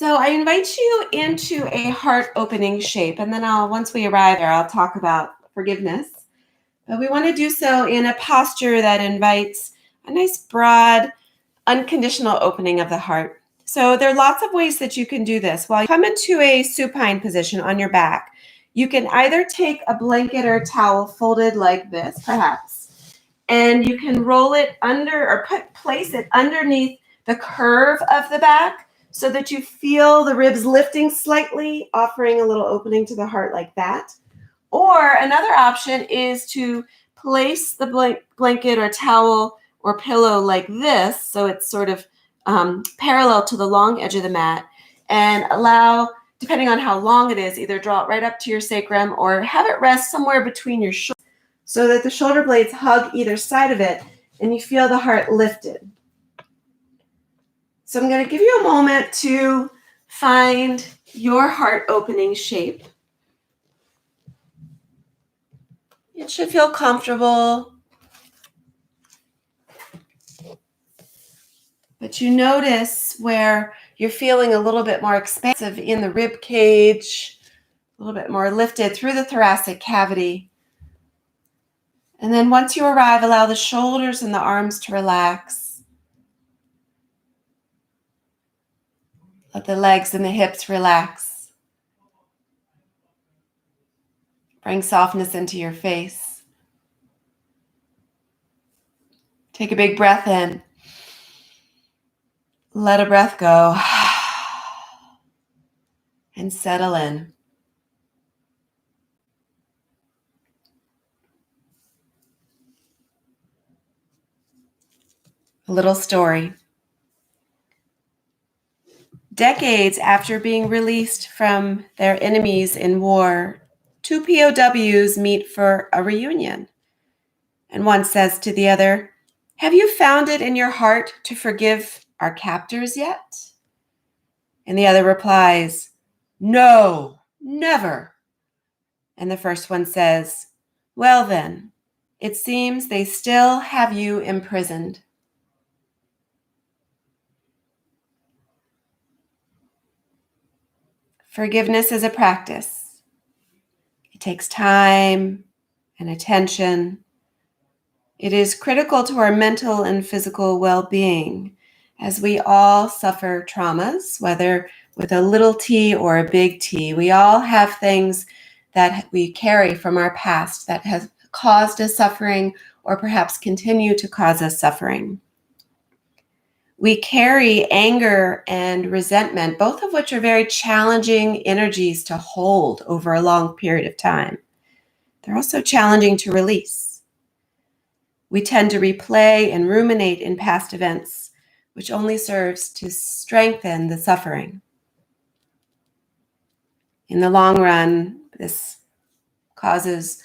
So I invite you into a heart opening shape, and then once we arrive there, I'll talk about forgiveness. But we want to do so in a posture that invites a nice broad, unconditional opening of the heart. So there are lots of ways that you can do this. While you come into a supine position on your back, you can either take a blanket or a towel folded like this, perhaps, and you can roll it under or place it underneath the curve of the back so that you feel the ribs lifting slightly, offering a little opening to the heart like that. Or another option is to place the blanket or towel or pillow like this, so it's sort of parallel to the long edge of the mat, and allow, depending on how long it is, either draw it right up to your sacrum or have it rest somewhere between your shoulders so that the shoulder blades hug either side of it and you feel the heart lifted. So I'm going to give you a moment to find your heart opening shape. It should feel comfortable. But you notice where you're feeling a little bit more expansive in the rib cage, a little bit more lifted through the thoracic cavity. And then once you arrive, allow the shoulders and the arms to relax. Let the legs and the hips relax. Bring softness into your face. Take a big breath in. Let a breath go. And settle in. A little story. Decades after being released from their enemies in war, two POWs meet for a reunion. And one says to the other, "Have you found it in your heart to forgive our captors yet?" And the other replies, "No, never." And the first one says, "Well then, it seems they still have you imprisoned." Forgiveness is a practice. It takes time and attention. It is critical to our mental and physical well-being, as we all suffer traumas, whether with a little t or a big T. We all have things that we carry from our past that has caused us suffering or perhaps continue to cause us suffering. We carry anger and resentment, both of which are very challenging energies to hold over a long period of time. They're also challenging to release. We tend to replay and ruminate in past events, which only serves to strengthen the suffering. In the long run, this causes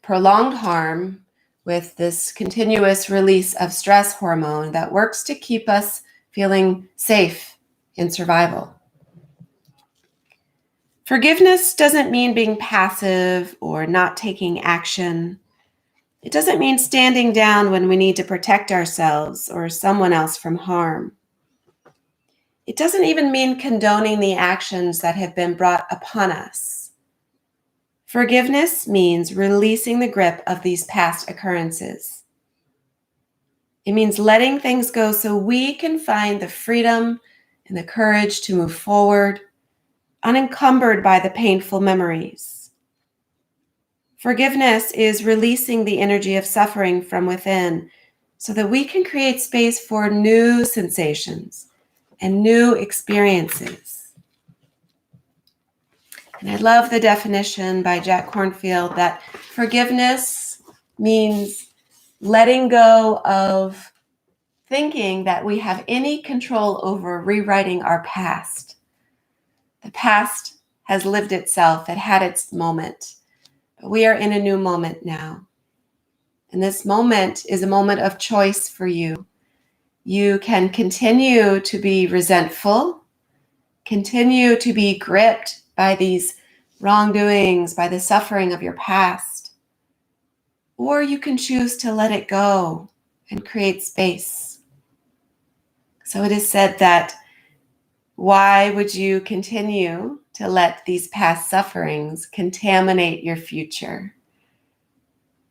prolonged harm with this continuous release of stress hormone that works to keep us feeling safe in survival. Forgiveness doesn't mean being passive or not taking action. It doesn't mean standing down when we need to protect ourselves or someone else from harm. It doesn't even mean condoning the actions that have been brought upon us. Forgiveness means releasing the grip of these past occurrences. It means letting things go so we can find the freedom and the courage to move forward, unencumbered by the painful memories. Forgiveness is releasing the energy of suffering from within so that we can create space for new sensations and new experiences. And I love the definition by Jack Kornfield that forgiveness means letting go of thinking that we have any control over rewriting our past. The past has lived itself. It had its moment. But we are in a new moment now. And this moment is a moment of choice for you. You can continue to be resentful, continue to be gripped by these wrongdoings, by the suffering of your past. Or you can choose to let it go and create space. So it is said that Why would you continue to let these past sufferings contaminate your future?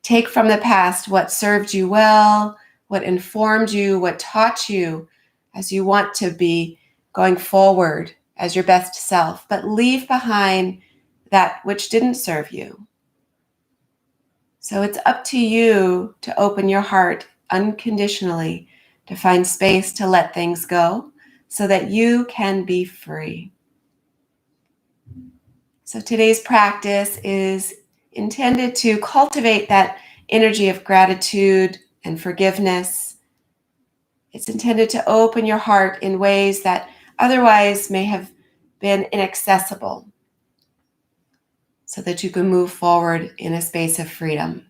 Take from the past what served you well, what informed you, what taught you as you want to be going forward as your best self, but leave behind that which didn't serve you. So it's up to you to open your heart unconditionally, to find space to let things go so that you can be free. So today's practice is intended to cultivate that energy of gratitude and forgiveness. It's intended to open your heart in ways that otherwise may have been inaccessible so that you can move forward in a space of freedom.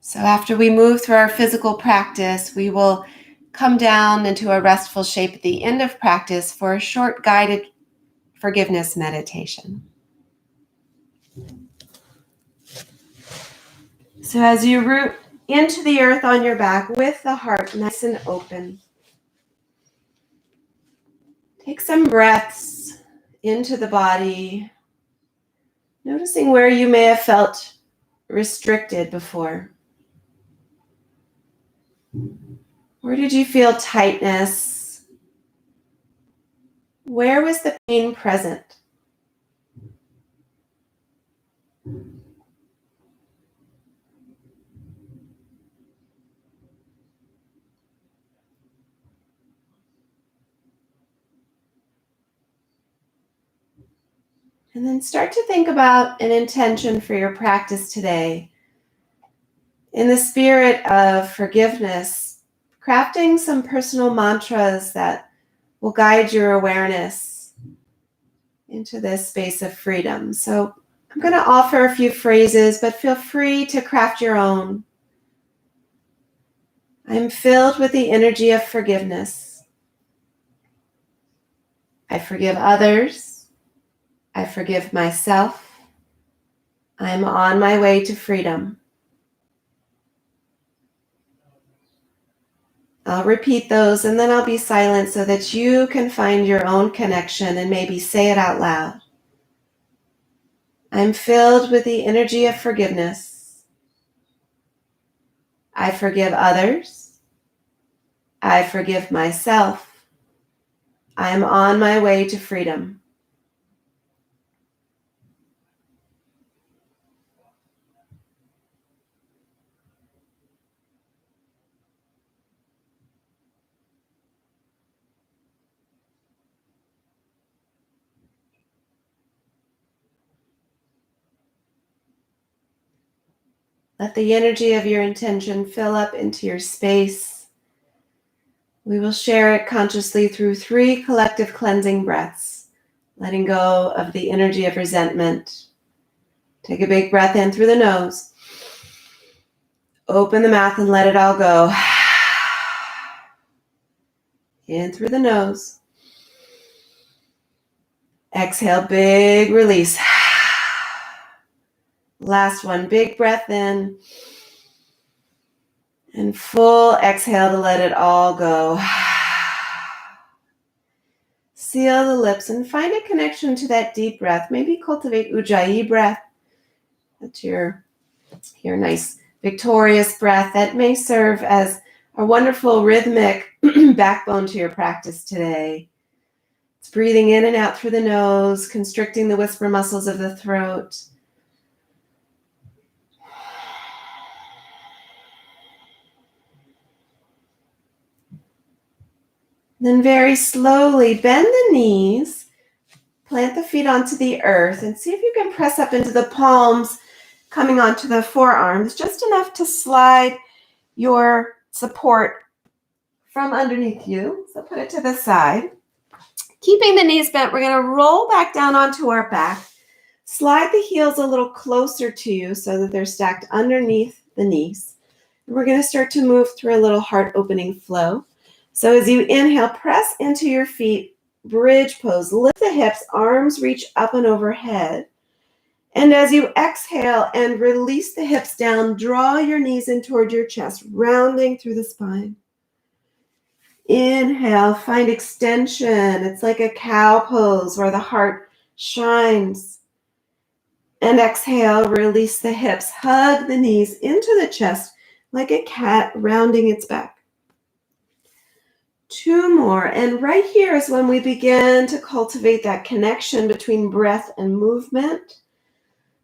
So after we move through our physical practice, we will come down into a restful shape at the end of practice for a short guided forgiveness meditation. So as you root into the earth on your back with the heart nice and open, take some breaths into the body, noticing where you may have felt restricted before. Where did you feel tightness? Where was the pain present? And then start to think about an intention for your practice today. In the spirit of forgiveness, crafting some personal mantras that will guide your awareness into this space of freedom. So I'm going to offer a few phrases, but feel free to craft your own. I'm filled with the energy of forgiveness. I forgive others. I forgive myself. I'm on my way to freedom. I'll repeat those and then I'll be silent so that you can find your own connection and maybe say it out loud. I'm filled with the energy of forgiveness. I forgive others. I forgive myself. I'm on my way to freedom. Let the energy of your intention fill up into your space. We will share it consciously through 3 collective cleansing breaths, letting go of the energy of resentment. Take a big breath in through the nose. Open the mouth and let it all go. In through the nose. Exhale, big release. Last one, big breath in. And full exhale to let it all go. Seal the lips and find a connection to that deep breath. Maybe cultivate Ujjayi breath. That's your nice victorious breath that may serve as a wonderful rhythmic backbone to your practice today. It's breathing in and out through the nose, constricting the whisper muscles of the throat. Then very slowly bend the knees, plant the feet onto the earth, and see if you can press up into the palms, coming onto the forearms, just enough to slide your support from underneath you. So put it to the side. Keeping the knees bent, we're going to roll back down onto our back. Slide the heels a little closer to you so that they're stacked underneath the knees. And we're going to start to move through a little heart opening flow. So as you inhale, press into your feet, bridge pose. Lift the hips, arms reach up and overhead. And as you exhale and release the hips down, draw your knees in toward your chest, rounding through the spine. Inhale, find extension. It's like a cow pose where the heart shines. And exhale, release the hips. Hug the knees into the chest like a cat rounding its back. 2 more. And right here is when we begin to cultivate that connection between breath and movement.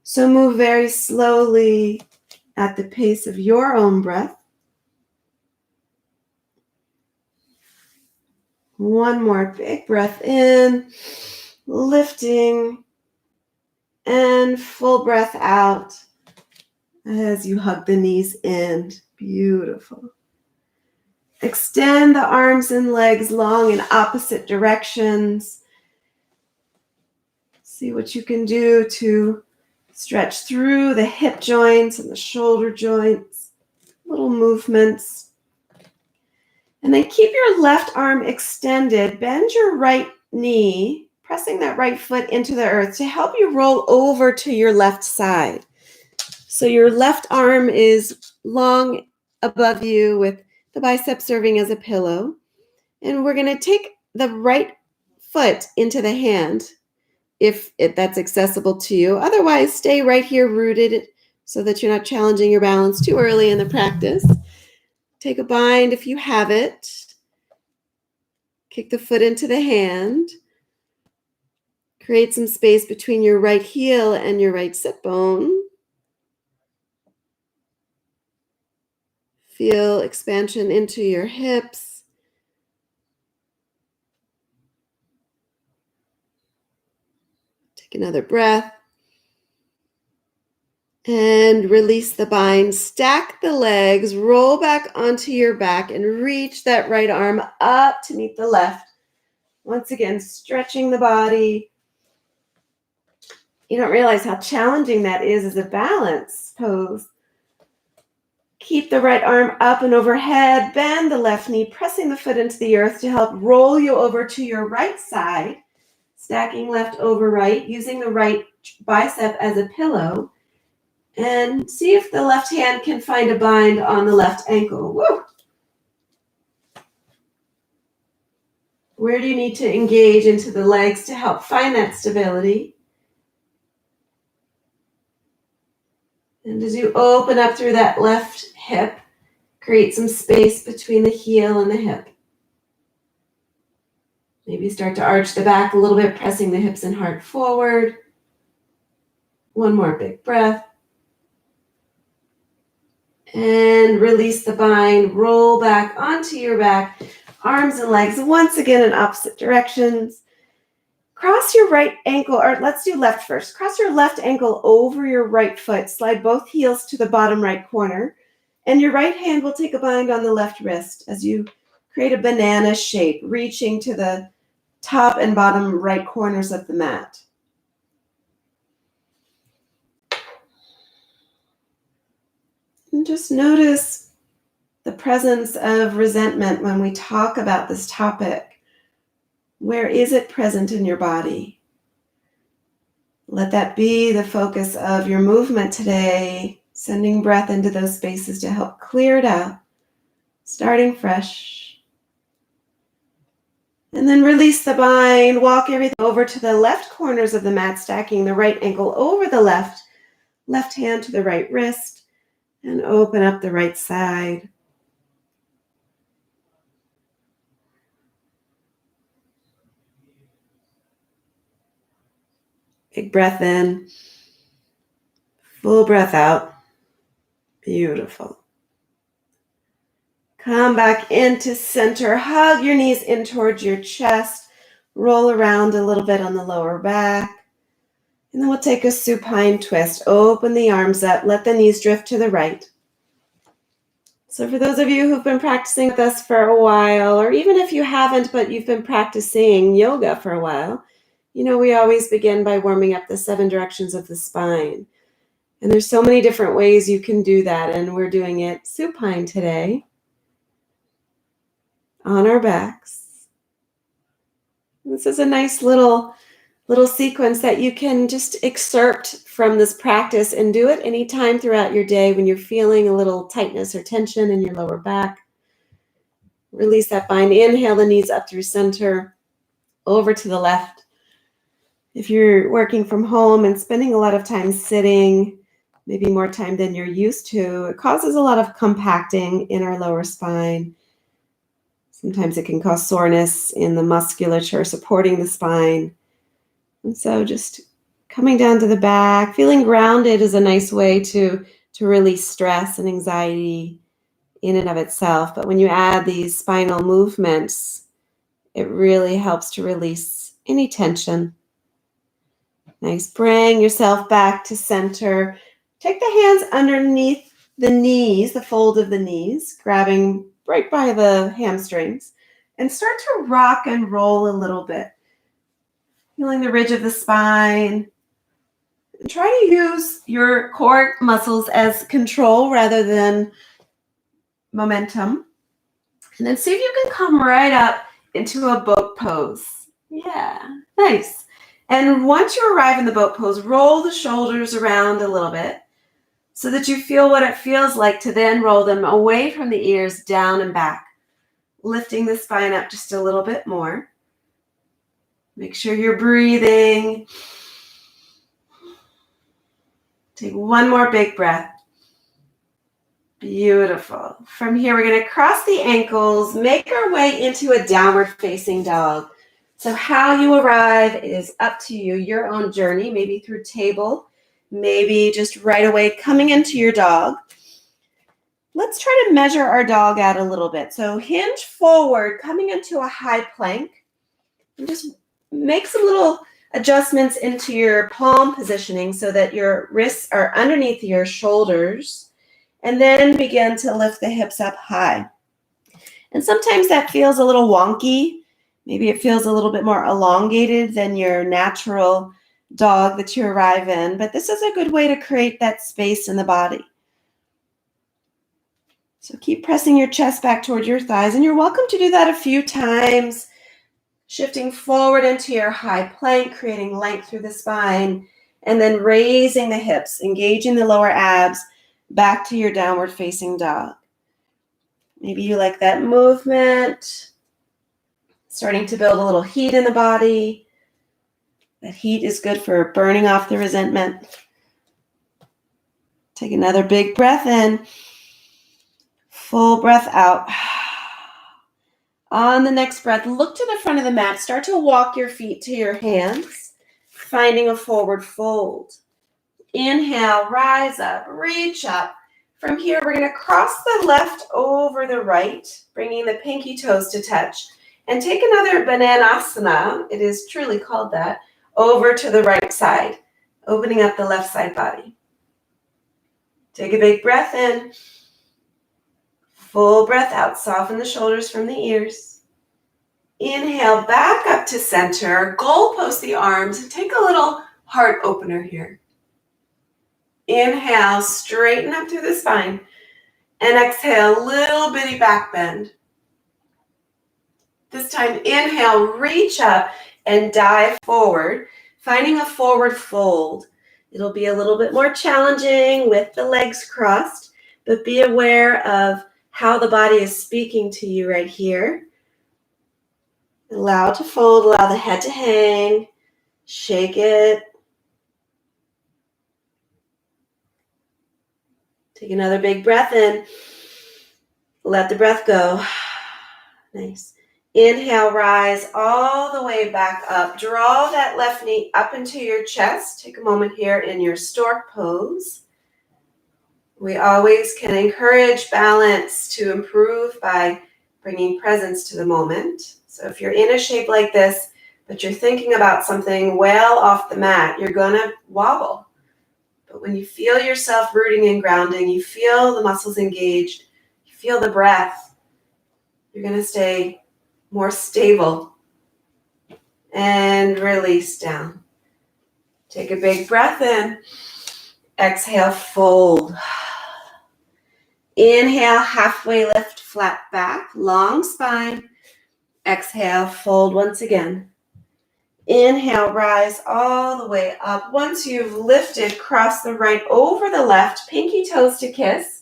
So move very slowly at the pace of your own breath. 1 more big breath in, lifting, and full breath out as you hug the knees in. Beautiful. Extend the arms and legs long in opposite directions. See what you can do to stretch through the hip joints and the shoulder joints. Little movements. And then keep your left arm extended. Bend your right knee, pressing that right foot into the earth to help you roll over to your left side. So your left arm is long above you with the bicep serving as a pillow. And we're going to take the right foot into the hand if that's accessible to you. Otherwise, stay right here rooted so that you're not challenging your balance too early in the practice. Take a bind if you have it. Kick the foot into the hand. Create some space between your right heel and your right sit bone. Feel expansion into your hips. Take another breath. And release the bind. Stack the legs, roll back onto your back, and reach that right arm up to meet the left. Once again, stretching the body. You don't realize how challenging that is as a balance pose. Keep the right arm up and overhead. Bend the left knee, pressing the foot into the earth to help roll you over to your right side. Stacking left over right, using the right bicep as a pillow. And see if the left hand can find a bind on the left ankle. Woo! Where do you need to engage into the legs to help find that stability? And as you open up through that left hip, create some space between the heel and the hip. Maybe start to arch the back a little bit, pressing the hips and heart forward. 1 more big breath. And release the bind. Roll back onto your back. Arms and legs once again in opposite directions. Cross your right ankle, or let's do left first. Cross your left ankle over your right foot. Slide both heels to the bottom right corner. And your right hand will take a bind on the left wrist as you create a banana shape, reaching to the top and bottom right corners of the mat. And just notice the presence of resentment when we talk about this topic. Where is it present in your body? Let that be the focus of your movement today, sending breath into those spaces to help clear it out, starting fresh. And then release the bind, walk everything over to the left corners of the mat, stacking the right ankle over the left hand to the right wrist, and open up the right side. Big breath in, full breath out. Beautiful. Come back into center. Hug your knees in towards your chest. Roll around a little bit on the lower back. And then we'll take a supine twist. Open the arms up. Let the knees drift to the right. So for those of you who've been practicing with us for a while, or even if you haven't, but you've been practicing yoga for a while, you know we always begin by warming up the 7 directions of the spine. And there's so many different ways you can do that, and we're doing it supine today on our backs. This is a nice little sequence that you can just excerpt from this practice and do it anytime throughout your day when you're feeling a little tightness or tension in your lower back. Release that bind. Inhale the knees up through center, over to the left. If you're working from home and spending a lot of time sitting, maybe more time than you're used to, it causes a lot of compacting in our lower spine. Sometimes it can cause soreness in the musculature supporting the spine. And so just coming down to the back, feeling grounded is a nice way to release stress and anxiety in and of itself. But when you add these spinal movements, it really helps to release any tension. Nice. Bring yourself back to center. Take the hands underneath the knees, the fold of the knees, grabbing right by the hamstrings, and start to rock and roll a little bit. Feeling the ridge of the spine. And try to use your core muscles as control rather than momentum. And then see if you can come right up into a boat pose. Yeah, nice. And once you arrive in the boat pose, roll the shoulders around a little bit so that you feel what it feels like to then roll them away from the ears, down and back, lifting the spine up just a little bit more. Make sure you're breathing. Take one more big breath. Beautiful. From here, we're going to cross the ankles, make our way into a downward facing dog. So how you arrive is up to you, your own journey, maybe through table, maybe just right away coming into your dog. Let's try to measure our dog out a little bit. So hinge forward, coming into a high plank, and just make some little adjustments into your palm positioning so that your wrists are underneath your shoulders, and then begin to lift the hips up high. And sometimes that feels a little wonky. Maybe it feels a little bit more elongated than your natural dog that you arrive in, but this is a good way to create that space in the body. So keep pressing your chest back toward your thighs, and you're welcome to do that a few times, shifting forward into your high plank, creating length through the spine, and then raising the hips, engaging the lower abs, back to your downward facing dog. Maybe you like that movement, starting to build a little heat in the body. That heat is good for burning off the resentment. Take another big breath in, full breath out. On the next breath, look to the front of the mat. Start to walk your feet to your hands, finding a forward fold. Inhale, rise up, reach up. From here, we're going to cross the left over the right, bringing the pinky toes to touch. And take another bananasana, it is truly called that, over to the right side, opening up the left side body. Take a big breath in. Full breath out, soften the shoulders from the ears. Inhale, back up to center, goalpost the arms, take a little heart opener here. Inhale, straighten up through the spine, and exhale, little bitty back bend. This time, inhale, reach up and dive forward, finding a forward fold. It'll be a little bit more challenging with the legs crossed, but be aware of how the body is speaking to you right here. Allow it to fold, allow the head to hang, shake it. Take another big breath in. Let the breath go. Nice. Inhale, rise all the way back up. Draw that left knee up into your chest. Take a moment here in your stork pose. We always can encourage balance to improve by bringing presence to the moment. So if you're in a shape like this, but you're thinking about something well off the mat, you're going to wobble. But when you feel yourself rooting and grounding, you feel the muscles engaged, you feel the breath, you're going to stay more stable and release down. Take a big breath in. Exhale, fold. Inhale, halfway lift, flat back, long spine. Exhale, fold once again. Inhale, rise all the way up. Once you've lifted, cross the right over the left, pinky toes to kiss.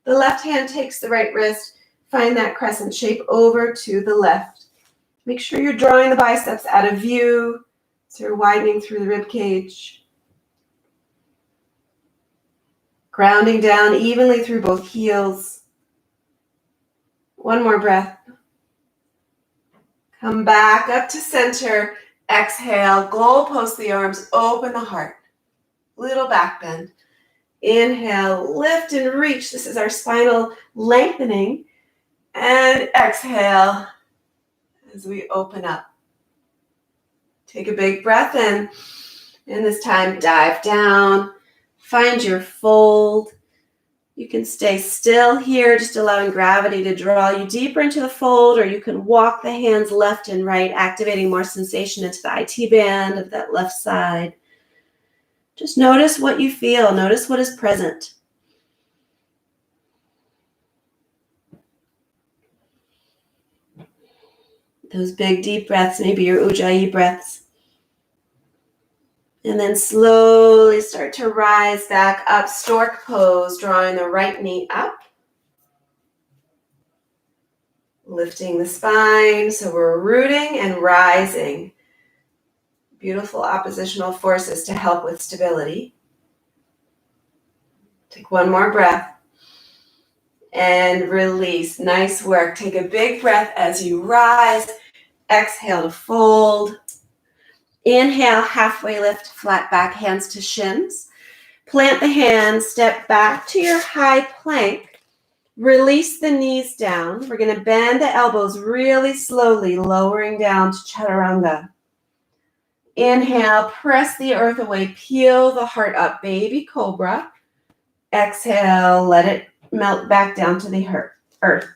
The left hand takes the right wrist, Find that crescent shape over to the left. Make sure you're drawing the biceps out of view, so you're widening through the rib cage. Grounding down evenly through both heels. One more breath. Come back up to center. Exhale, goalpost the arms, open the heart. Little back bend. Inhale, lift and reach. This is our spinal lengthening. And exhale as we open up. Take a big breath in. And this time, dive down. Find your fold. You can stay still here, just allowing gravity to draw you deeper into the fold, or you can walk the hands left and right, activating more sensation into the IT band of that left side. Just notice what you feel. Notice what is present. Those big deep breaths, maybe your Ujjayi breaths. And then slowly start to rise back up, stork pose, drawing the right knee up. Lifting the spine, so we're rooting and rising. Beautiful oppositional forces to help with stability. Take one more breath. And release. Nice work. Take a big breath as you rise. Exhale to fold. Inhale, halfway lift, flat back, hands to shins. Plant the hands, step back to your high plank. Release the knees down. We're going to bend the elbows really slowly, lowering down to chaturanga. Inhale, press the earth away, peel the heart up, baby cobra. Exhale, let it melt back down to the earth.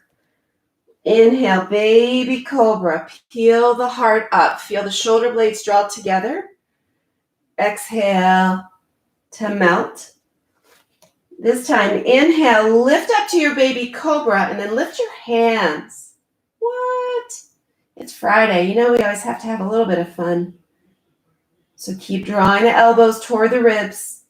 Inhale, baby cobra, peel the heart up. Feel the shoulder blades draw together. Exhale to melt. This time, inhale, lift up to your baby cobra, and then lift your hands. What? It's Friday. You know we always have to have a little bit of fun. So keep drawing the elbows toward the ribs.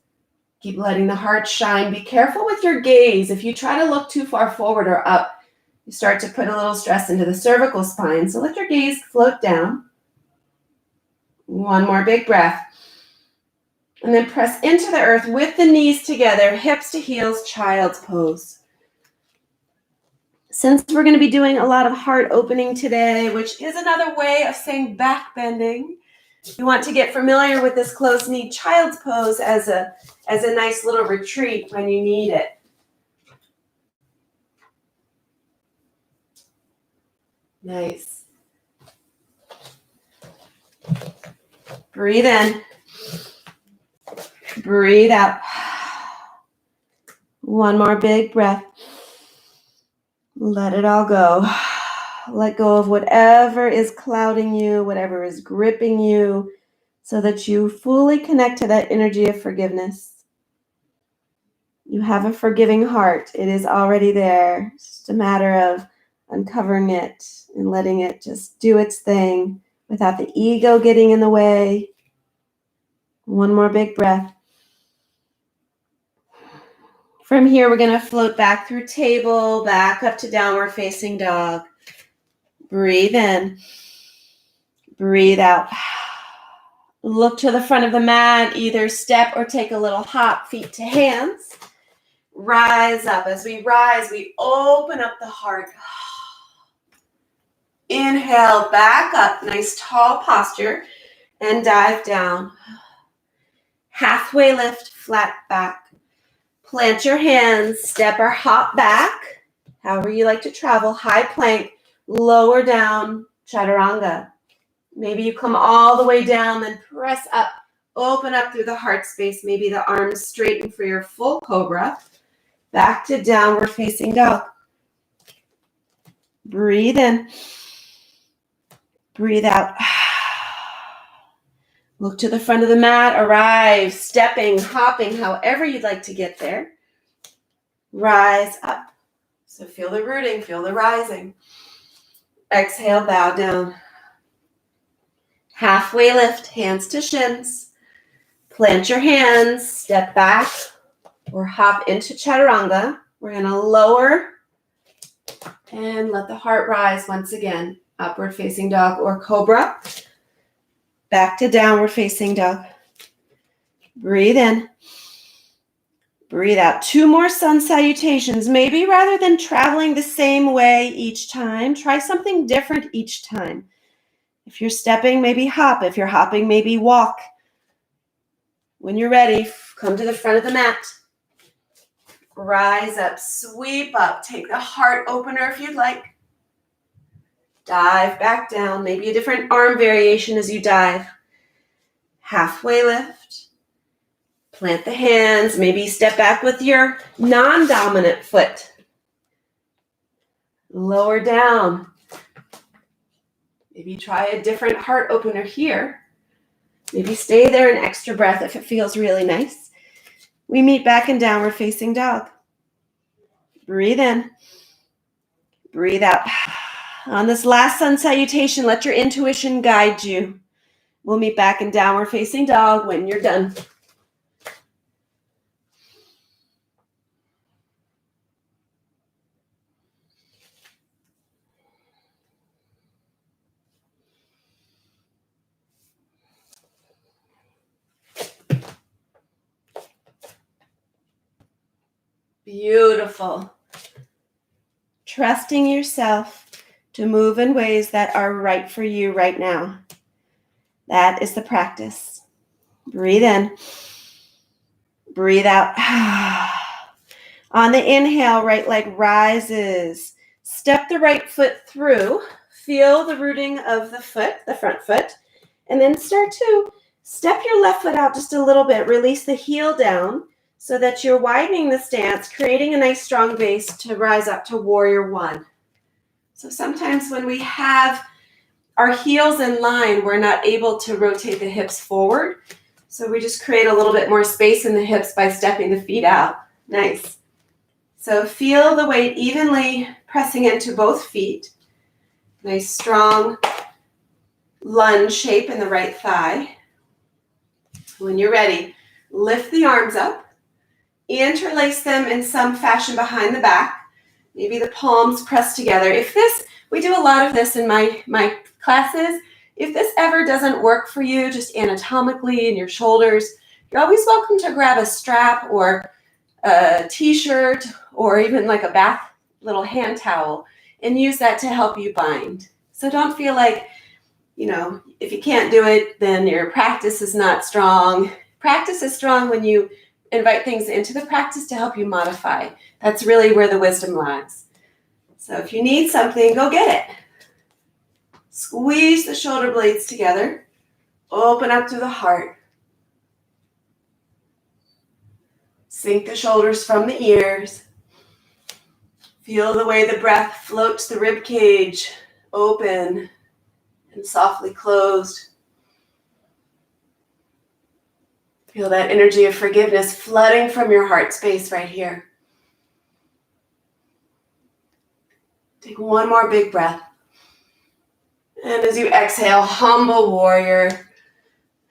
Keep letting the heart shine. Be careful with your gaze. If you try to look too far forward or up, you start to put a little stress into the cervical spine. So let your gaze float down. One more big breath. And then press into the earth with the knees together, hips to heels, child's pose. Since we're going to be doing a lot of heart opening today, which is another way of saying back bending, you want to get familiar with this closed knee child's pose as a nice little retreat when you need it. Nice. Breathe in. Breathe out. One more big breath. Let it all go. Let go of whatever is clouding you, whatever is gripping you, so that you fully connect to that energy of forgiveness. You have a forgiving heart. It is already there. It's just a matter of uncovering it and letting it just do its thing without the ego getting in the way. One more big breath. From here, we're going to float back through table, back up to downward facing dog. Breathe in. Breathe out. Look to the front of the mat, either step or take a little hop, feet to hands. Rise up. As we rise, we open up the heart. Inhale, back up, nice tall posture, and dive down. Halfway lift, flat back. Plant your hands, step or hop back, however you like to travel. High plank, lower down, chaturanga. Maybe you come all the way down, then press up, open up through the heart space. Maybe the arms straighten for your full cobra. Back to downward facing dog. Breathe in. Breathe out. Look to the front of the mat. Arrive, stepping, hopping, however you'd like to get there. Rise up. So feel the rooting, feel the rising. Exhale, bow down. Halfway lift, hands to shins. Plant your hands, step back, or hop into chaturanga. We're going to lower And let the heart rise once again. Upward facing dog or cobra. Back to downward facing dog. Breathe in. Breathe out. 2 more sun salutations. Maybe rather than traveling the same way each time, try something different each time. If you're stepping, maybe hop. If you're hopping, maybe walk. When you're ready, come to the front of the mat. Rise up, sweep up. Take the heart opener if you'd like. Dive back down. Maybe a different arm variation as you dive. Halfway lift. Plant the hands. Maybe step back with your non-dominant foot. Lower down. Maybe try a different heart opener here. Maybe stay there an extra breath if it feels really nice. We meet back in downward facing dog. Breathe in. Breathe out. On this last sun salutation, let your intuition guide you. We'll meet back in downward facing dog when you're done. Beautiful. Trusting yourself to move in ways that are right for you right now. That is the practice. Breathe in. Breathe out. On the inhale, right leg rises. Step the right foot through. Feel the rooting of the foot, the front foot. And then start to step your left foot out just a little bit. Release the heel down so that you're widening the stance, creating a nice strong base to rise up to warrior one. So sometimes when we have our heels in line, we're not able to rotate the hips forward. So we just create a little bit more space in the hips by stepping the feet out. Nice. So feel the weight evenly pressing into both feet. Nice strong lunge shape in the right thigh. When you're ready, lift the arms up. Interlace them in some fashion behind the back. Maybe the palms pressed together. We do a lot of this in my classes. If this ever doesn't work for you, just anatomically in your shoulders, you're always welcome to grab a strap or a t-shirt or even like a bath little hand towel and use that to help you bind. So don't feel like, if you can't do it, then your practice is not strong. Practice is strong when you invite things into the practice to help you modify. That's really where the wisdom lies. So if you need something, go get it. Squeeze the shoulder blades together. Open up to the heart. Sink the shoulders from the ears. Feel the way the breath floats the rib cage, open and softly closed. Feel that energy of forgiveness flooding from your heart space right here. Take one more big breath. And as you exhale, humble warrior.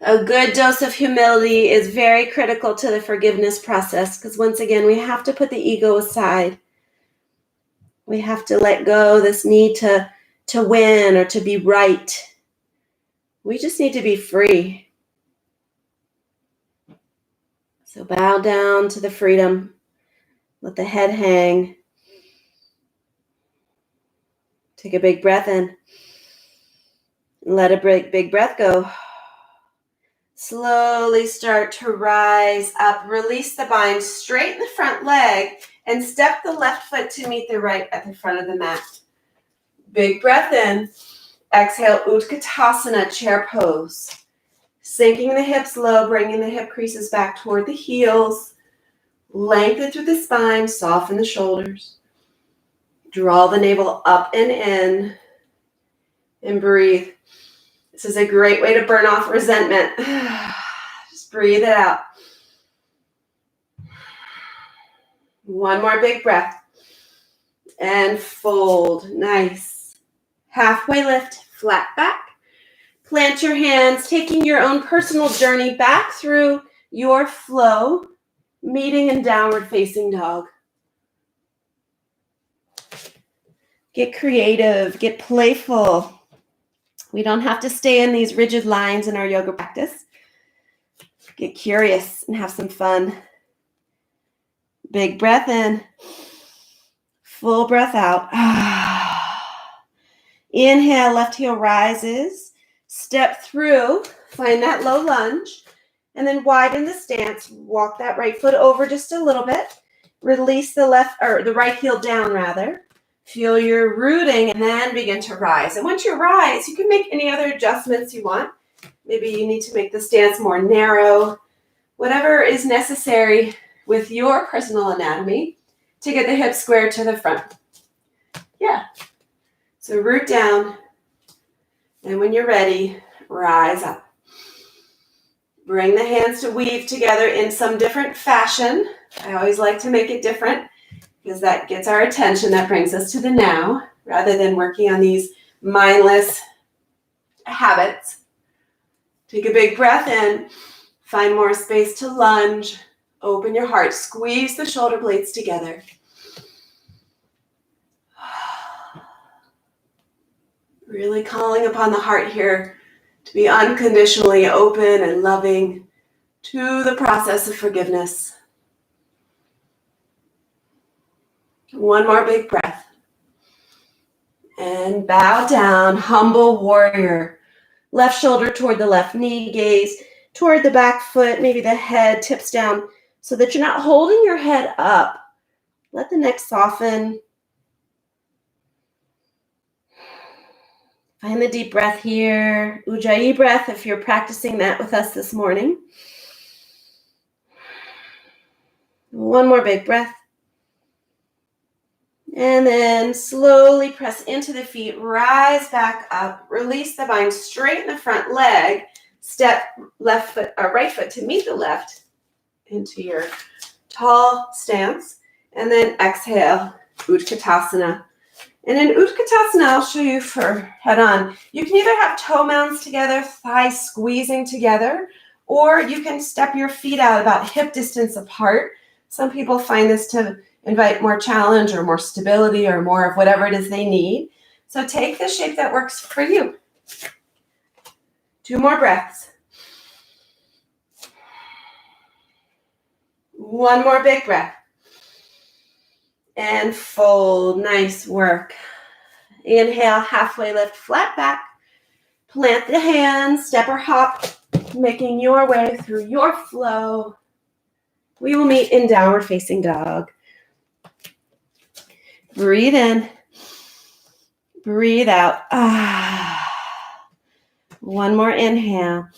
A good dose of humility is very critical to the forgiveness process because once again, we have to put the ego aside. We have to let go this need to win or to be right. We just need to be free. So bow down to the freedom. Let the head hang. Take a big breath in. Let a big breath go. Slowly start to rise up. Release the bind. Straighten the front leg and step the left foot to meet the right at the front of the mat. Big breath in. Exhale, Utkatasana, chair pose. Sinking the hips low, bringing the hip creases back toward the heels. Lengthen through the spine, soften the shoulders. Draw the navel up and in. And breathe. This is a great way to burn off resentment. Just breathe it out. One more big breath. And fold. Nice. Halfway lift, flat back. Plant your hands, taking your own personal journey back through your flow, meeting in downward facing dog. Get creative, get playful. We don't have to stay in these rigid lines in our yoga practice. Get curious and have some fun. Big breath in. Full breath out. Inhale, left heel rises. Step through. Find that low lunge. And then widen the stance. Walk that right foot over just a little bit. Release the right heel down rather. Feel your rooting and then begin to rise. And once you rise, you can make any other adjustments you want. Maybe you need to make the stance more narrow. Whatever is necessary with your personal anatomy to get the hips square to the front. Yeah. So root down. And when you're ready, rise up. Bring the hands to weave together in some different fashion. I always like to make it different because that gets our attention. That brings us to the now rather than working on these mindless habits. Take a big breath in. Find more space to lunge. Open your heart. Squeeze the shoulder blades together. Really calling upon the heart here to be unconditionally open and loving to the process of forgiveness. One more big breath. And bow down, humble warrior. Left shoulder toward the left knee, gaze toward the back foot, maybe the head tips down so that you're not holding your head up. Let the neck soften. Find the deep breath here. Ujjayi breath if you're practicing that with us this morning. One more big breath. And then slowly press into the feet, rise back up, release the bind, straighten the front leg, step left foot or right foot to meet the left into your tall stance, and then exhale, Utkatasana. And in Utkatasana, I'll show you for head on. You can either have toe mounds together, thighs squeezing together, or you can step your feet out about hip distance apart. Some people find this to invite more challenge or more stability or more of whatever it is they need. So take the shape that works for you. 2 more breaths. 1 more big breath. And fold. Nice work. Inhale, halfway lift, flat back. Plant the hands, step or hop, making your way through your flow. We will meet in downward facing dog. Breathe in. Breathe out. One more inhale.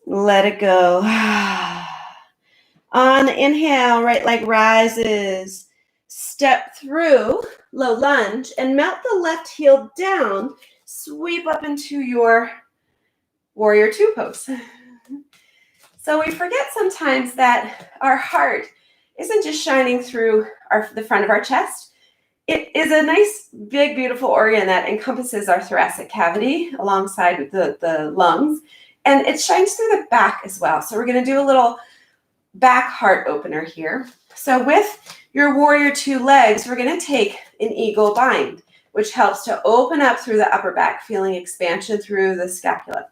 Let it go. On the inhale, right leg rises. Step through, low lunge, and melt the left heel down. Sweep up into your warrior 2 pose. So we forget sometimes that our heart isn't just shining through the front of our chest. It is a nice, big, beautiful organ that encompasses our thoracic cavity alongside with the lungs. And it shines through the back as well. So we're going to do a little back heart opener here. So with your warrior 2 legs, we're going to take an eagle bind, which helps to open up through the upper back, feeling expansion through the scapula.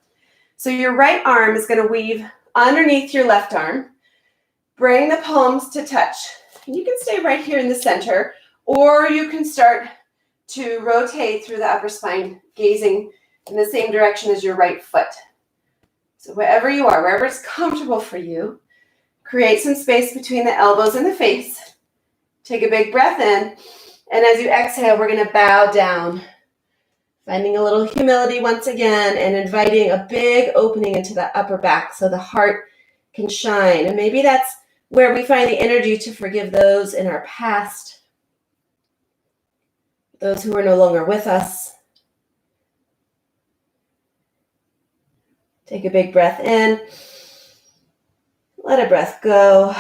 So your right arm is going to weave underneath your left arm. Bring the palms to touch. You can stay right here in the center, or you can start to rotate through the upper spine, gazing in the same direction as your right foot. So wherever you are, wherever it's comfortable for you, create some space between the elbows and the face. Take a big breath in, and as you exhale, we're going to bow down, finding a little humility once again and inviting a big opening into the upper back so the heart can shine. And maybe that's where we find the energy to forgive those in our past, those who are no longer with us. Take a big breath in. Let a breath go.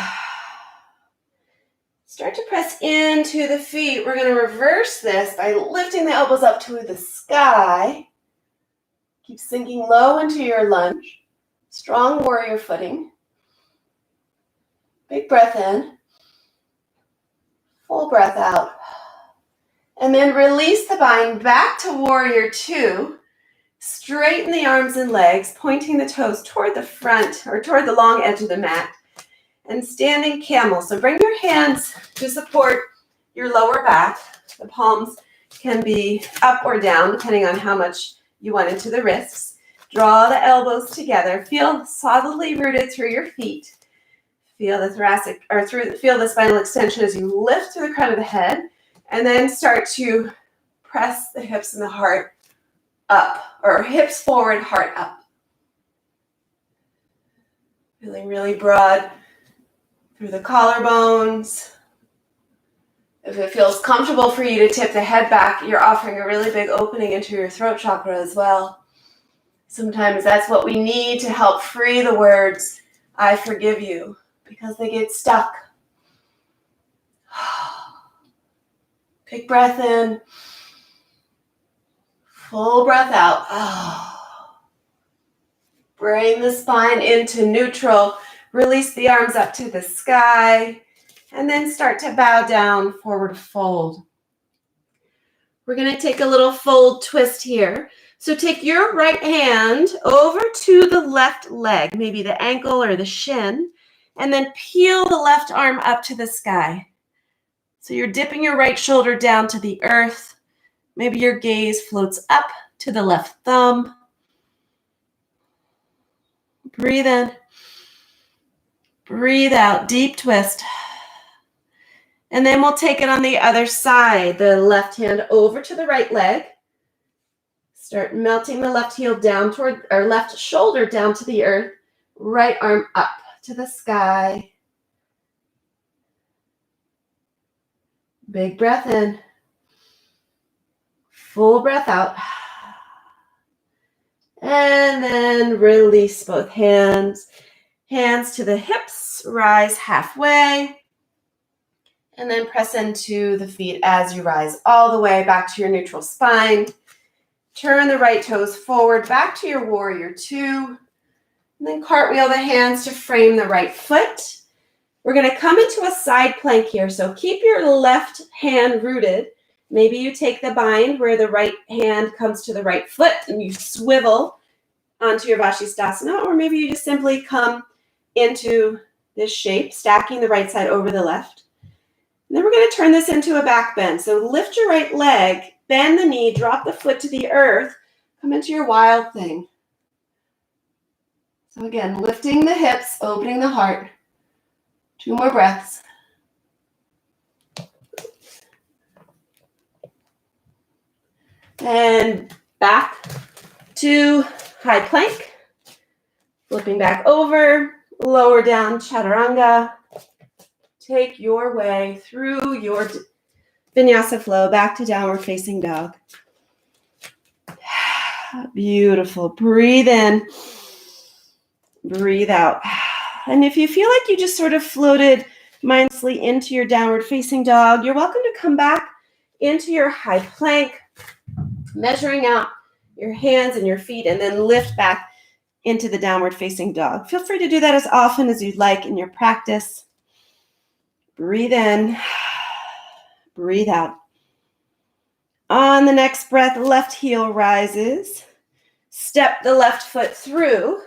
Start to press into the feet. We're going to reverse this by lifting the elbows up to the sky. Keep sinking low into your lunge. Strong warrior footing. Big breath in. Full breath out. And then release the bind back to warrior two. Straighten the arms and legs, pointing the toes toward the front or toward the long edge of the mat. And standing camel. So bring your hands to support your lower back. The palms can be up or down, depending on how much you want into the wrists. Draw the elbows together. Feel solidly rooted through your feet. Feel the feel the spinal extension as you lift through the crown of the head, and then start to press the hips and the heart up, or hips forward, heart up. Feeling really broad through the collarbones. If it feels comfortable for you to tip the head back, you're offering a really big opening into your throat chakra as well. Sometimes that's what we need to help free the words, I forgive you, because they get stuck. Big breath in. Full breath out. Bring the spine into neutral. Release the arms up to the sky. And then start to bow down, forward fold. We're going to take a little fold twist here. So take your right hand over to the left leg, maybe the ankle or the shin, and then peel the left arm up to the sky. So you're dipping your right shoulder down to the earth. Maybe your gaze floats up to the left thumb. Breathe in. Breathe out, deep twist. And then we'll take it on the other side, the left hand over to the right leg. Start melting the left heel down toward, or left shoulder down to the earth. Right arm up to the sky. Big breath in. Full breath out. And then release both hands. Hands to the hips, rise halfway. And then press into the feet as you rise all the way back to your neutral spine. Turn the right toes forward back to your warrior two. And then cartwheel the hands to frame the right foot. We're going to come into a side plank here. So keep your left hand rooted. Maybe you take the bind where the right hand comes to the right foot and you swivel onto your Vashisthasana, or maybe you just simply come into this shape, stacking the right side over the left. And then we're going to turn this into a back bend. So lift your right leg, bend the knee, drop the foot to the earth, come into your wild thing. So again, lifting the hips, opening the heart. 2 more breaths. And back to high plank. Flipping back over, lower down, chaturanga. Take your way through your vinyasa flow back to downward facing dog. Beautiful. Breathe in. Breathe out. And if you feel like you just sort of floated mindlessly into your downward facing dog, you're welcome to come back into your high plank, measuring out your hands and your feet, and then lift back into the downward facing dog. Feel free to do that as often as you'd like in your practice. Breathe in, breathe out. On the next breath, left heel rises. Step the left foot through.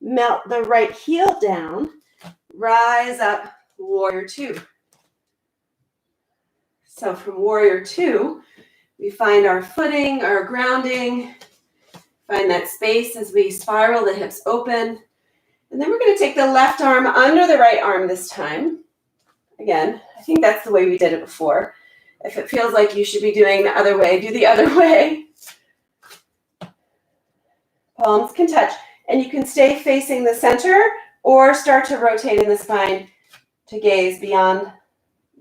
Melt the right heel down. Rise up, warrior two. So from warrior two, we find our footing, our grounding. Find that space as we spiral the hips open. And then we're going to take the left arm under the right arm this time. Again, I think that's the way we did it before. If it feels like you should be doing the other way, do the other way. Palms can touch, and you can stay facing the center or start to rotate in the spine to gaze beyond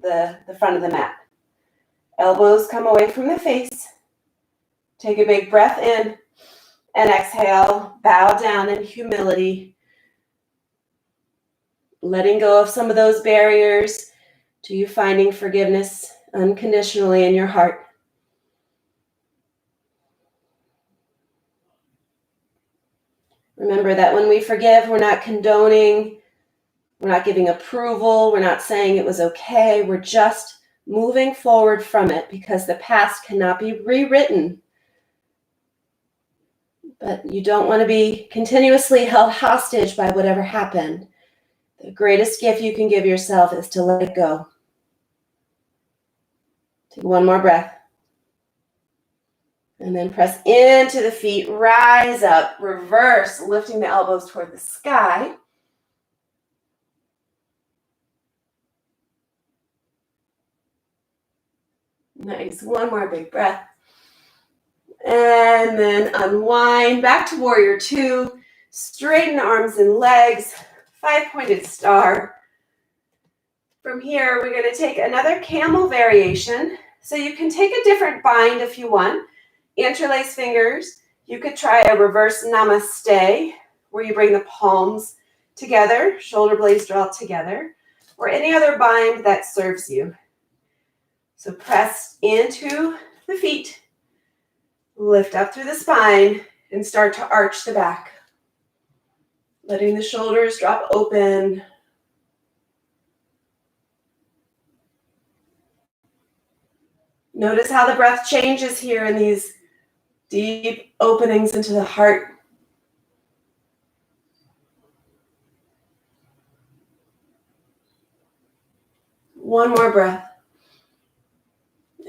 the front of the mat. Elbows come away from the face. Take a big breath in and exhale. Bow down in humility. Letting go of some of those barriers to you finding forgiveness unconditionally in your heart. Remember that when we forgive, we're not condoning, we're not giving approval, we're not saying it was okay, we're just moving forward from it, because the past cannot be rewritten. But you don't want to be continuously held hostage by whatever happened. The greatest gift you can give yourself is to let it go. Take one more breath. And then press into the feet, rise up, reverse, lifting the elbows toward the sky. Nice, one more big breath. And then unwind, back to warrior two. Straighten arms and legs, 5-pointed star. From here, we're going to take another camel variation. So you can take a different bind if you want. Interlace fingers. You could try a reverse Namaste, where you bring the palms together, shoulder blades draw together, or any other bind that serves you. So press into the feet, lift up through the spine, and start to arch the back. Letting the shoulders drop open. Notice how the breath changes here in these deep openings into the heart. One more breath.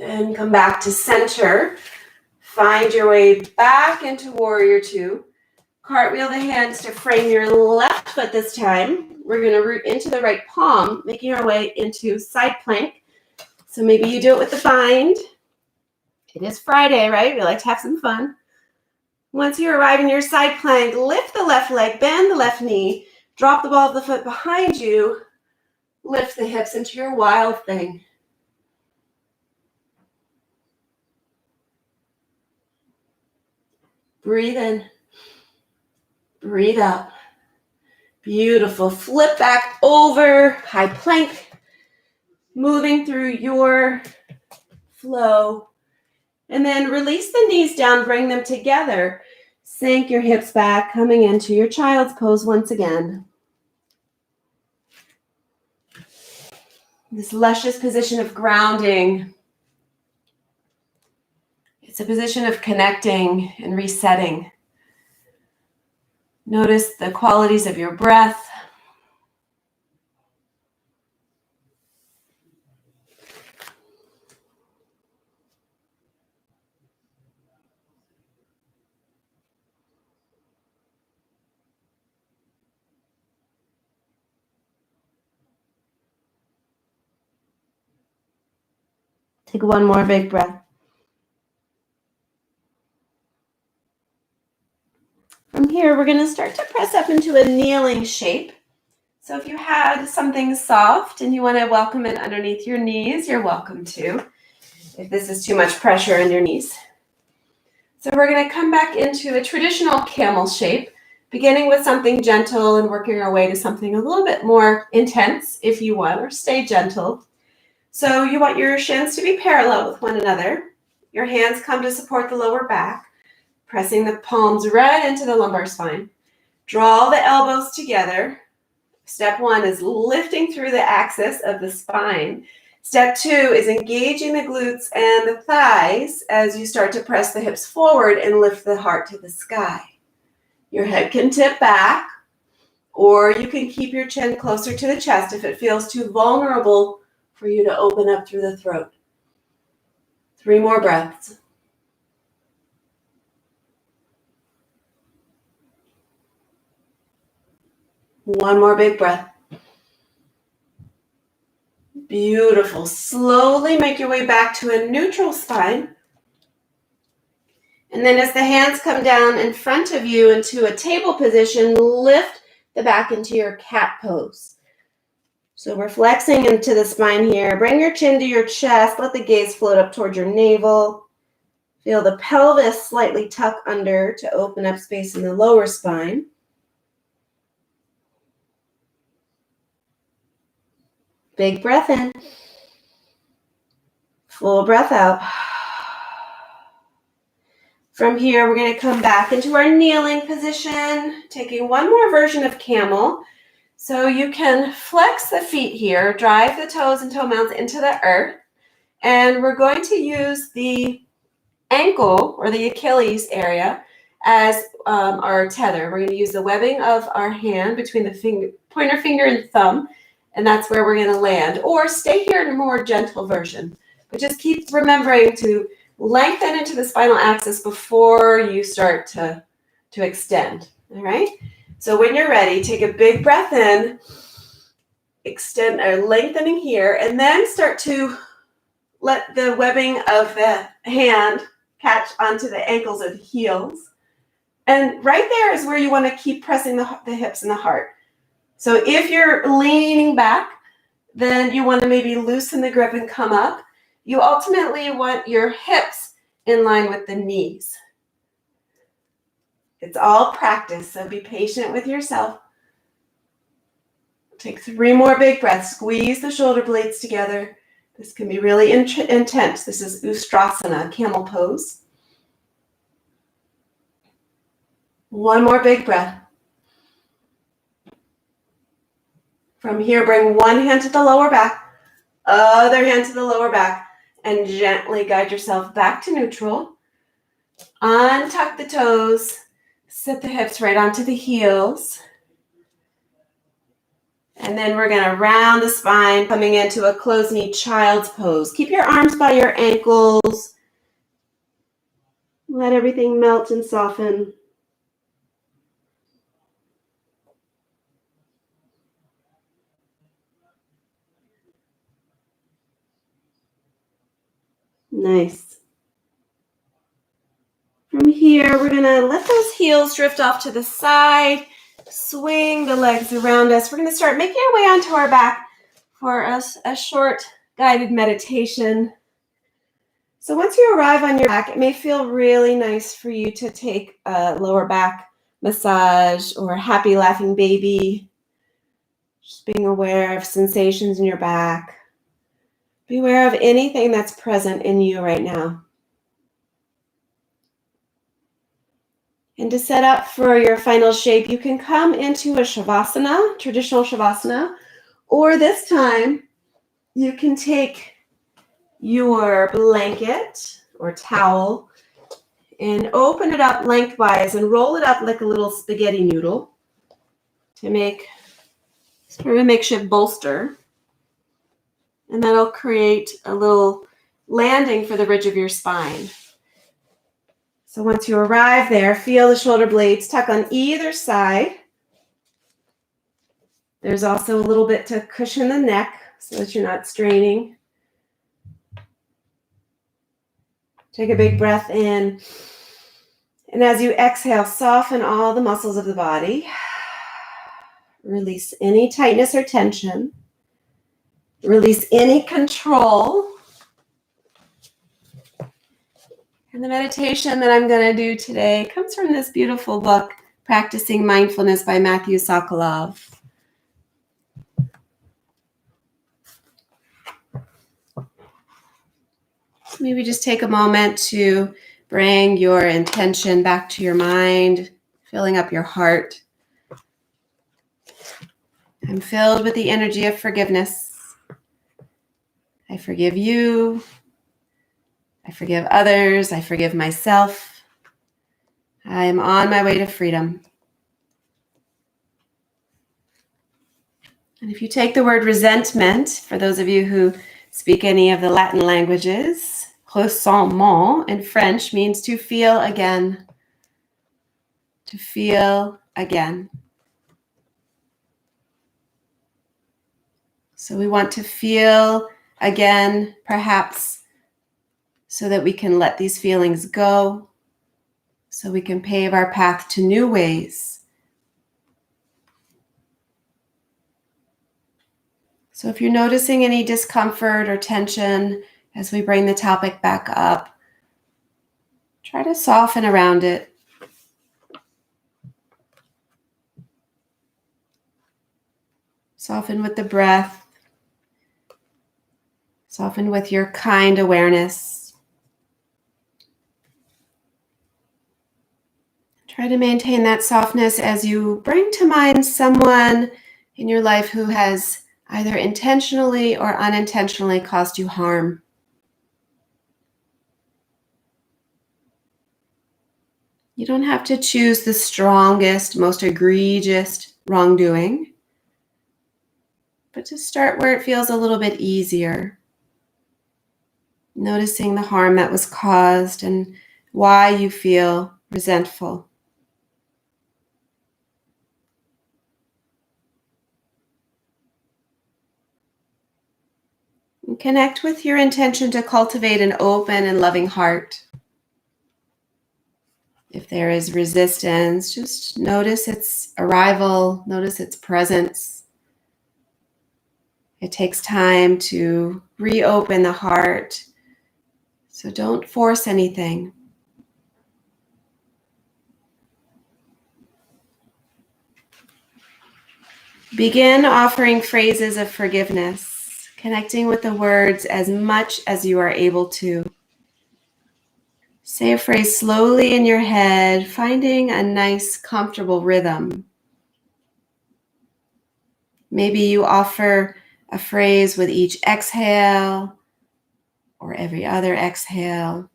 And come back to center. Find your way back into warrior two. Cartwheel the hands to frame your left foot this time. We're going to root into the right palm, making our way into side plank. So maybe you do it with the bind. It is Friday, right? We like to have some fun. Once you arrive in your side plank, lift the left leg, bend the left knee, drop the ball of the foot behind you, lift the hips into your wild thing. Breathe in, breathe out. Beautiful. Flip back over, high plank, moving through your flow. And then release the knees down, bring them together. Sink your hips back, coming into your child's pose once again. This luscious position of grounding. It's a position of connecting and resetting. Notice the qualities of your breath. Take one more big breath. From here, we're going to start to press up into a kneeling shape. So if you had something soft and you want to welcome it underneath your knees, you're welcome to, if this is too much pressure in your knees. So we're going to come back into a traditional camel shape, beginning with something gentle and working our way to something a little bit more intense if you want, or stay gentle. So you want your shins to be parallel with one another. Your hands come to support the lower back, pressing the palms right into the lumbar spine. Draw the elbows together. Step one is lifting through the axis of the spine. Step two is engaging the glutes and the thighs as you start to press the hips forward and lift the heart to the sky. Your head can tip back, or you can keep your chin closer to the chest if it feels too vulnerable for you to open up through the throat. 3 more breaths. One more big breath. Beautiful. Slowly make your way back to a neutral spine. And then as the hands come down in front of you into a table position, lift the back into your cat pose. So we're flexing into the spine here. Bring your chin to your chest. Let the gaze float up toward your navel. Feel the pelvis slightly tuck under to open up space in the lower spine. Big breath in. Full breath out. From here, we're going to come back into our kneeling position, taking one more version of camel. So you can flex the feet here, drive the toes and toe mounds into the earth. And we're going to use the ankle or the Achilles area as our tether. We're going to use the webbing of our hand between the pointer finger and thumb, and that's where we're going to land. Or stay here in a more gentle version. But just keep remembering to lengthen into the spinal axis before you start to extend. All right? So when you're ready, take a big breath in, extend or lengthening here, and then start to let the webbing of the hand catch onto the ankles or the heels. And right there is where you want to keep pressing the hips and the heart. So if you're leaning back, then you want to maybe loosen the grip and come up. You ultimately want your hips in line with the knees. It's all practice, so be patient with yourself. Take 3 more big breaths. Squeeze the shoulder blades together. This can be really intense. This is Ustrasana, camel pose. 1 more big breath. From here, bring one hand to the lower back, other hand to the lower back, and gently guide yourself back to neutral. Untuck the toes. Sit the hips right onto the heels. And then we're going to round the spine, coming into a closed knee child's pose. Keep your arms by your ankles. Let everything melt and soften. Nice. From here, we're going to let those heels drift off to the side. Swing the legs around us. We're going to start making our way onto our back for a short guided meditation. So once you arrive on your back, it may feel really nice for you to take a lower back massage or happy laughing baby. Just being aware of sensations in your back. Be aware of anything that's present in you right now. And to set up for your final shape, you can come into a Shavasana, traditional Shavasana, or this time you can take your blanket or towel and open it up lengthwise and roll it up like a little spaghetti noodle to make sort of a makeshift bolster. And that'll create a little landing for the ridge of your spine. So once you arrive there, feel the shoulder blades tuck on either side. There's also a little bit to cushion the neck so that you're not straining. Take a big breath in. And as you exhale, soften all the muscles of the body. Release any tightness or tension. Release any control. And the meditation that I'm going to do today comes from this beautiful book, Practicing Mindfulness by Matthew Sokolov. Maybe just take a moment to bring your intention back to your mind, filling up your heart. I'm filled with the energy of forgiveness. I forgive you. I forgive others. I forgive myself. I am on my way to freedom. And if you take the word resentment, for those of you who speak any of the Latin languages, ressentiment in French means to feel again. To feel again. So we want to feel again, perhaps, so that we can let these feelings go, so we can pave our path to new ways. So if you're noticing any discomfort or tension as we bring the topic back up, try to soften around it. Soften with the breath. Soften with your kind awareness. Try to maintain that softness as you bring to mind someone in your life who has either intentionally or unintentionally caused you harm. You don't have to choose the strongest, most egregious wrongdoing, but just start where it feels a little bit easier. Noticing the harm that was caused and why you feel resentful. And connect with your intention to cultivate an open and loving heart. If there is resistance, just notice its arrival, notice its presence. It takes time to reopen the heart, so don't force anything. Begin offering phrases of forgiveness, connecting with the words as much as you are able to. Say a phrase slowly in your head, finding a nice, comfortable rhythm. Maybe you offer a phrase with each exhale or every other exhale.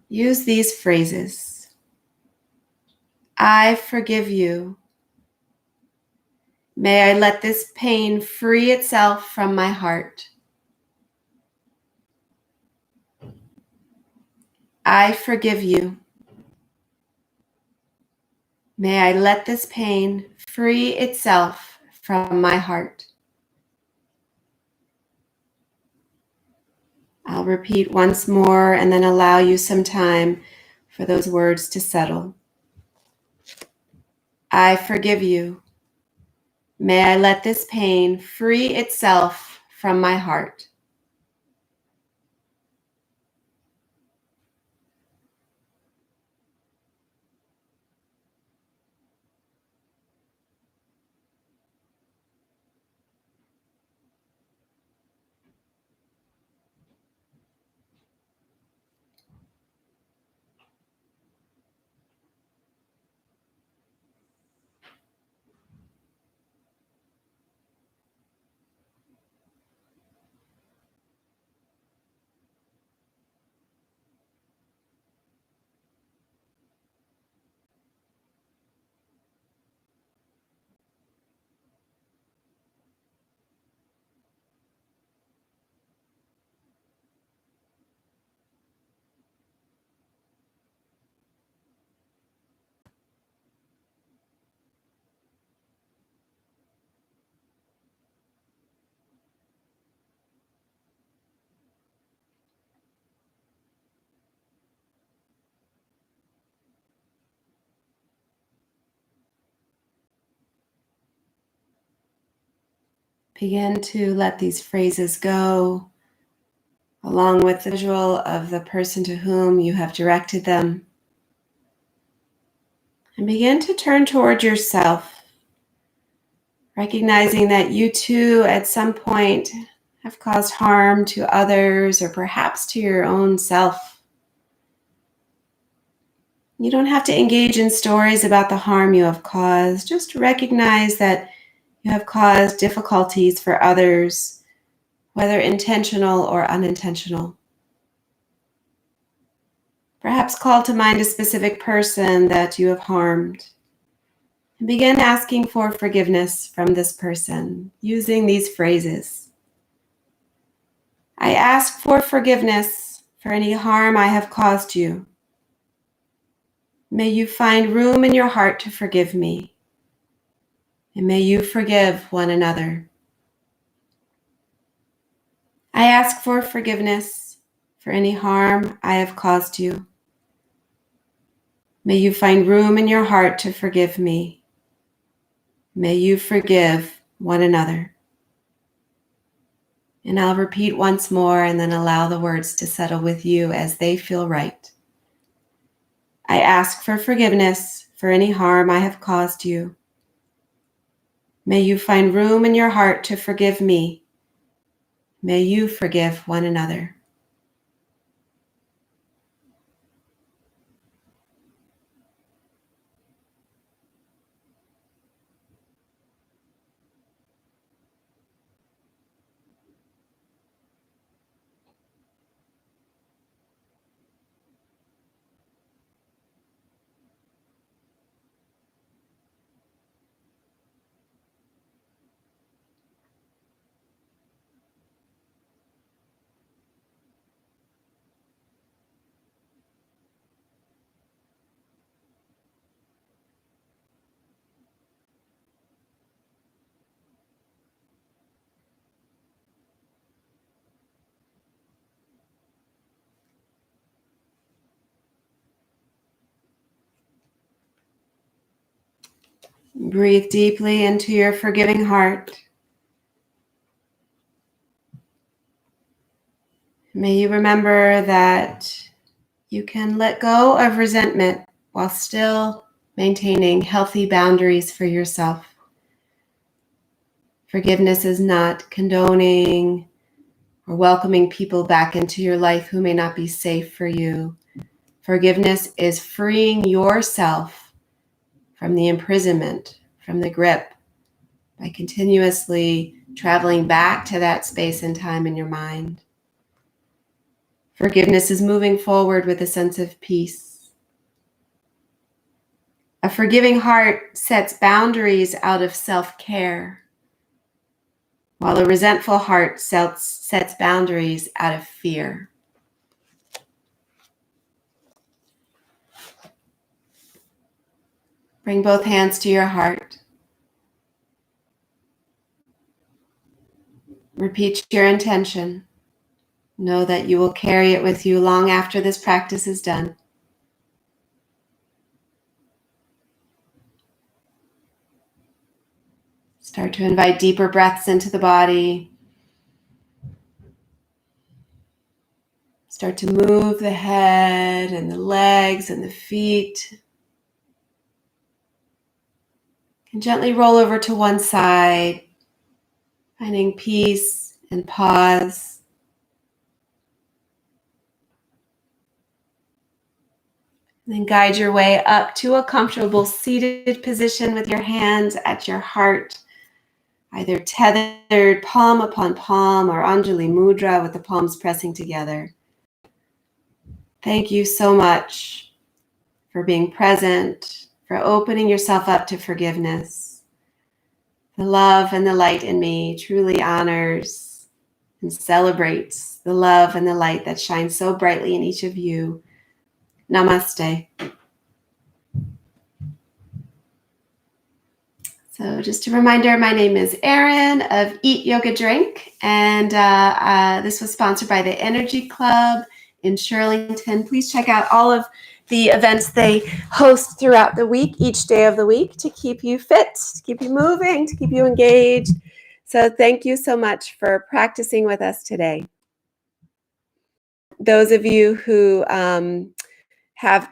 Use these phrases. I forgive you. May I let this pain free itself from my heart. I forgive you. May I let this pain free itself from my heart. I'll repeat once more and then allow you some time for those words to settle. I forgive you. May I let this pain free itself from my heart. Begin to let these phrases go, along with the visual of the person to whom you have directed them. And begin to turn toward yourself, recognizing that you too, at some point, have caused harm to others or perhaps to your own self. You don't have to engage in stories about the harm you have caused. Just recognize that you have caused difficulties for others, whether intentional or unintentional. Perhaps call to mind a specific person that you have harmed. And begin asking for forgiveness from this person using these phrases. I ask for forgiveness for any harm I have caused you. May you find room in your heart to forgive me. And may you forgive one another. I ask for forgiveness for any harm I have caused you. May you find room in your heart to forgive me. May you forgive one another. And I'll repeat once more and then allow the words to settle with you as they feel right. I ask for forgiveness for any harm I have caused you. May you find room in your heart to forgive me. May you forgive one another. Breathe deeply into your forgiving heart. May you remember that you can let go of resentment while still maintaining healthy boundaries for yourself. Forgiveness is not condoning or welcoming people back into your life who may not be safe for you. Forgiveness is freeing yourself from the imprisonment, from the grip, by continuously traveling back to that space and time in your mind. Forgiveness is moving forward with a sense of peace. A forgiving heart sets boundaries out of self-care, while a resentful heart sets boundaries out of fear. Bring both hands to your heart. Repeat your intention. Know that you will carry it with you long after this practice is done. Start to invite deeper breaths into the body. Start to move the head and the legs and the feet. And gently roll over to one side, finding peace and pause. And then guide your way up to a comfortable seated position with your hands at your heart, either tethered palm upon palm or Anjali Mudra with the palms pressing together. Thank you so much for being present, for opening yourself up to forgiveness. The love and the light in me truly honors and celebrates the love and the light that shines so brightly in each of you. Namaste. So just a reminder, my name is Erin of Eat Yoga Drink, and this was sponsored by the Energy Club in Shirlington. Please check out all of the events they host throughout the week, each day of the week, to keep you fit, to keep you moving, to keep you engaged. So thank you so much for practicing with us today. Those of you who have